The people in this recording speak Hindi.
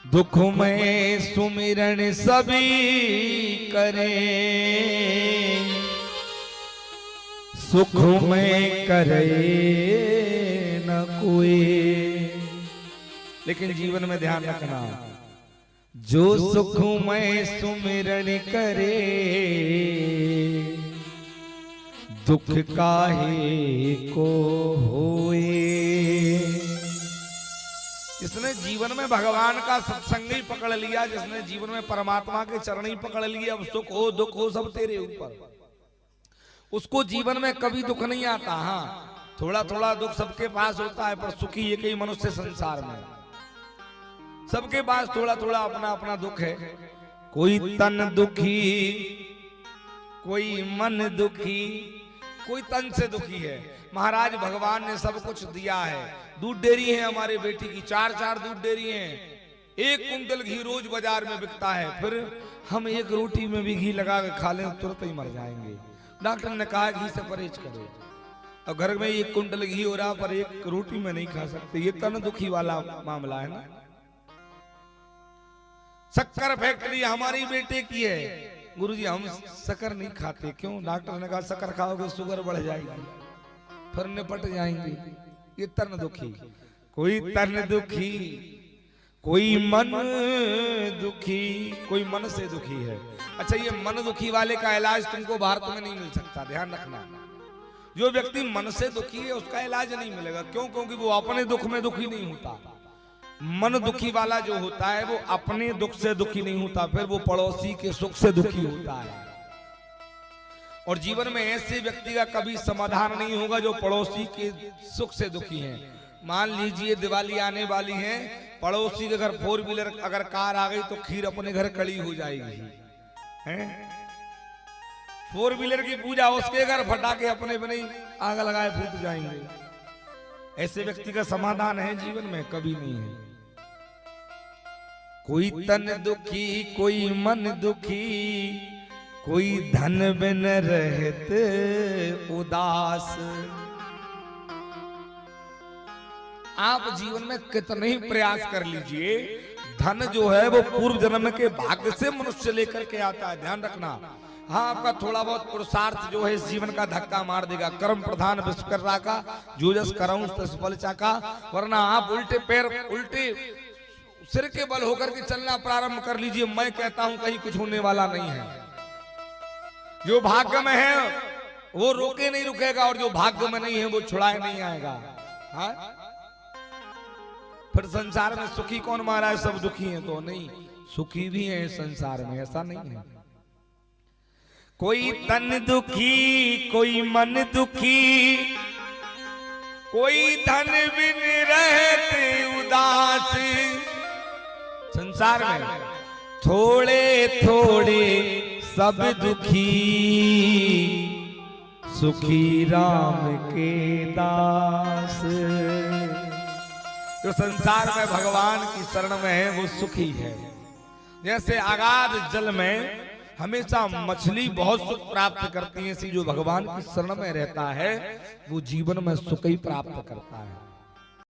दुख में सुमिरन सभी करे, सुख में करे न कोई। लेकिन जीवन में ध्यान रखना, जो सुख में सुमिरन करे दुख काहे को होए। जिसने जीवन में भगवान का सत्संग ही पकड़ लिया, जिसने जीवन में परमात्मा के चरण ही पकड़ लिए, अब सुख हो दुख हो सब तेरे ऊपर, उसको जीवन में कभी दुख नहीं आता। हाँ, थोड़ा थोड़ा दुख सबके पास होता है, पर सुखी एक ही मनुष्य संसार में। सबके पास थोड़ा थोड़ा अपना अपना दुख है। कोई तन दुखी, कोई मन दुखी, कोई तन से दुखी है। महाराज भगवान ने सब कुछ दिया है। दूध डेयरी है हमारे बेटी की, 4 दूध डेयरी है। 1 कुंटल घी रोज बाजार में बिकता है। फिर हम एक रोटी में भी घी लगा के खा लें तुरंत ही मर जाएंगे। डॉक्टर ने कहा घी से परहेज करो। अब घर में 1 कुंटल घी हो रहा पर 1 रोटी में नहीं खा सकते। ये तन दुखी वाला मामला है ना। शक्कर फैक्ट्री हमारी बेटे की है। गुरुजी हम शक्कर नहीं खाते। क्यों? डॉक्टर ने कहा शक्कर खाओगे शुगर बढ़ जाएगी, फिर निपट जाएंगे। ये तन दुखी। कोई तन दुखी, कोई मन दुखी, कोई मन से दुखी है। अच्छा, ये मन दुखी वाले का इलाज तुमको भारत में नहीं मिल सकता, ध्यान रखना। जो व्यक्ति मन से दुखी है उसका इलाज नहीं मिलेगा। क्यों? क्योंकि वो अपने दुख में दुखी नहीं होता। मन दुखी वाला जो होता है वो अपने दुख से दुखी नहीं होता, फिर वो पड़ोसी के सुख से दुखी होता है। और जीवन में ऐसे व्यक्ति का कभी समाधान नहीं होगा जो पड़ोसी के सुख से दुखी है। मान लीजिए दिवाली आने वाली है, पड़ोसी के घर 4 व्हीलर अगर कार आ गई तो खीर अपने घर कड़ी हो जाएगी। हैं? 4 व्हीलर की पूजा उसके घर, फटाके अपने बने आग लगाए फूट जाएंगे। ऐसे व्यक्ति का समाधान है जीवन में? कभी नहीं है। कोई तन दुखी, कोई मन दुखी, कोई धन बिन रहते उदास। आप जीवन में कितने ही प्रयास कर लीजिए, धन जो है वो पूर्व जन्म के भाग्य से मनुष्य लेकर के आता है। ध्यान रखना। हाँ, आपका थोड़ा बहुत पुरुषार्थ जो है इस जीवन का धक्का मार देगा। कर्म प्रधान विश्वकर्मा का, जो जस करऊं तस फल चाका। वरना आप उल्टे पैर, उल्टे सिर के बल होकर के चलना प्रारंभ कर लीजिए। मैं कहता हूं कहीं कुछ होने वाला नहीं है। जो भाग्य में है वो रोके नहीं रुकेगा, और जो भाग्य में नहीं है वो छुड़ाए नहीं आएगा। हाँ? फिर संसार में सुखी कौन महाराज? सब दुखी हैं तो नहीं, सुखी भी है संसार में, ऐसा नहीं है। कोई तन दुखी, कोई मन दुखी, कोई धन बिन रहते उदास। संसार में थोड़े थोड़े सब दुखी, सुखी राम के दास। जो संसार में भगवान की शरण में है वो सुखी है। जैसे अगाध जल में हमेशा मछली बहुत सुख प्राप्त करती है, इसी जो भगवान की शरण में रहता है वो जीवन में सुख ही प्राप्त करता है।